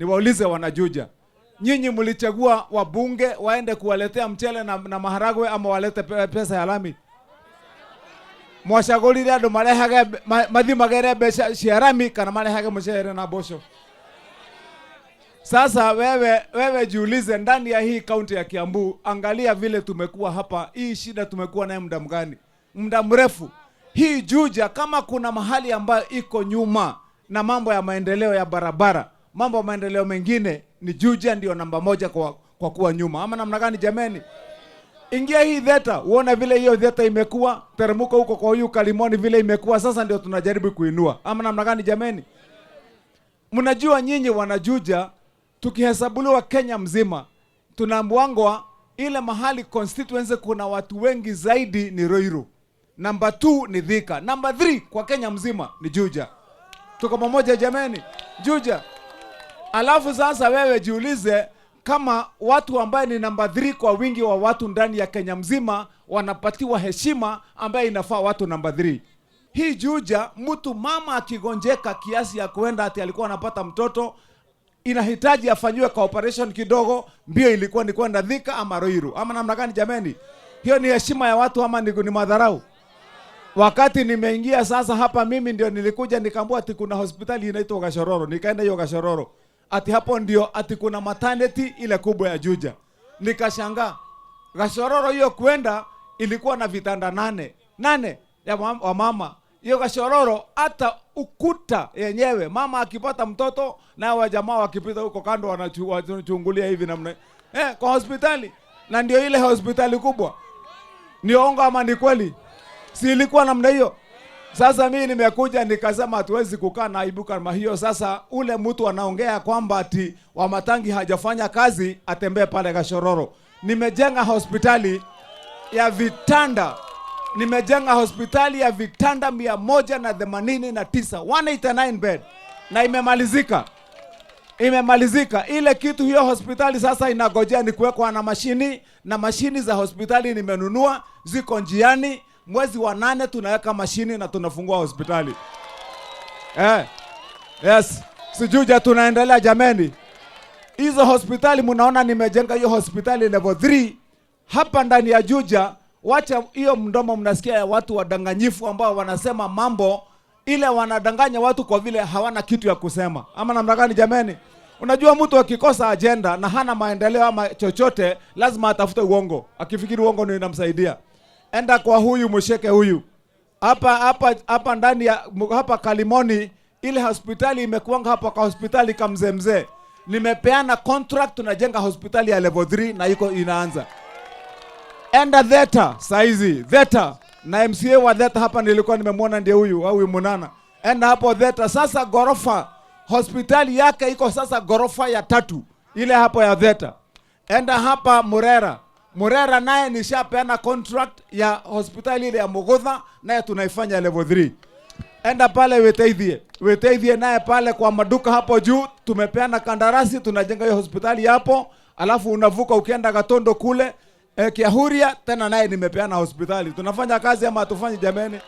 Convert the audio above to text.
Niwaulize wanajuja, nyinyi mlichagua wabunge waende kuwaletea mchele na maharagwe ama walete pesa ya lami? Mwashagulire andu marehage mathi magere mbeca cia lami kana marehage mchere na bosho? Sasa wewe jiulize, ndani ya hii kaunti ya Kiambu, angalia vile tumekuwa hapa. Hii shida tumekuwa naye muda mgani? Muda mrefu. Hii Juja, kama kuna mahali ambayo iko nyuma na mambo ya maendeleo ya barabara, mambo ya maendeleo mengine, ni Juja ndio namba moja kwa kuwa nyuma. Ama namna gani jameni? Ingia hii Theta, uone vile hiyo Theta imekuwa, teremuka huko kwa huyu Kalimoni vile imekuwa, sasa ndio tunajaribu kuinua. Ama namna gani jameni? Mnajua nyinyi wanajuja, tukihesabuliwa Kenya mzima, tunaambiwa ile mahali constituency kuna watu wengi zaidi ni Ruiru. Number 2 ni Thika. Number 3 kwa Kenya mzima ni Juja. Tuko pamoja jameni? Juja. Alafu sasa wewe jiulize, kama watu ambaye ni number 3 kwa wingi wa watu ndani ya Kenya mzima wanapatiwa heshima ambaye inafaa watu number 3. Hii Juja, mtu mama akigonjeka kiasi ya kuenda ati alikuwa anapata mtoto, inahitaji afanywe kwa operation kidogo, mbio ilikuwa ni kwenda Thika ama Ruiru. Ama namna gani jameni? Hiyo ni heshima ya watu ama ni madharau? Wakati nimeingia sasa hapa, mimi ndio nilikuja nikaambiwa ati kuna hospitali inaitwa Gashororo. Nikaenda hiyo Gashororo, ati hapo ndio ati kuna maternity ile kubwa ya Juja. Nikashangaa. Gashororo hiyo kwenda ilikuwa na vitanda 8 ya mama. Hiyo Gashororo hata ukuta yenyewe, mama akipata mtoto na wajamaa wakipita huko kando wanachungulia hivi namna kwa hospitali. Na ndio ile hospitali kubwa. Ni ongo ama ni kweli? Si ilikuwa namna hiyo? Sasa mimi nimekuja nikasema hatuwezi kukaa na aibu kama hiyo. Sasa ule mtu anaongea kwamba ati Wamatangi hajafanya kazi, atembee pale Gashororo. Nimejenga hospitali ya vitanda. Nimejenga hospitali ya vitanda 189, 189 bed. Na imemalizika. Imemalizika. Ile kitu hiyo hospitali sasa inagojea ni kuwekwa na mashini. Na mashini za hospitali nimenunua, ziko njiani. Mwezi wa 8 tunaweka mashini na tunafungua hospitali. Yes. Sijuja tunaendelea jameni. Hizo hospitali mnaona nimejenga hiyo hospitali level 3 hapa ndani ya Juja. Wacha hiyo mdomo mnasikia ya watu wadanganyifu ambao wanasema mambo ile, wanadanganya watu kwa vile hawana kitu ya kusema. Ama namna gani jameni? Unajua mtu akikosa agenda na hana maendeleo ama chochote, lazima atafute uongo. Akifikiri uongo ndio inamsaidia. Enda kwa huyu msheke huyu. Hapa ndani ya hapa Kalimoni, ile hospitali imekuanga hapa kwa hospitali kamzemze. Nimepeana contract, tunajenga hospitali ya level 3 na iko inaanza. Enda Theta saizi, Theta na MCA wa Theta hapa nilikuwa nimemwona ndiye huyu au Munana. Enda hapo Theta sasa, gorofa hospitali yake iko sasa gorofa ya 3 ile hapo ya Theta. Enda hapa Murera naye nishapeana contract ya hospitali ile ya Mogotha, naye tunaifanya level 3. Enda pale Weteithie naye pale kwa maduka hapo juu tumepeana kandarasi, tunajenga hiyo hospitali hapo. Alafu unavuka ukienda Gatondo kule Kiahuria tena naye nimepeana hospitali. Tunafanya kazi ama hatufanyi jameni?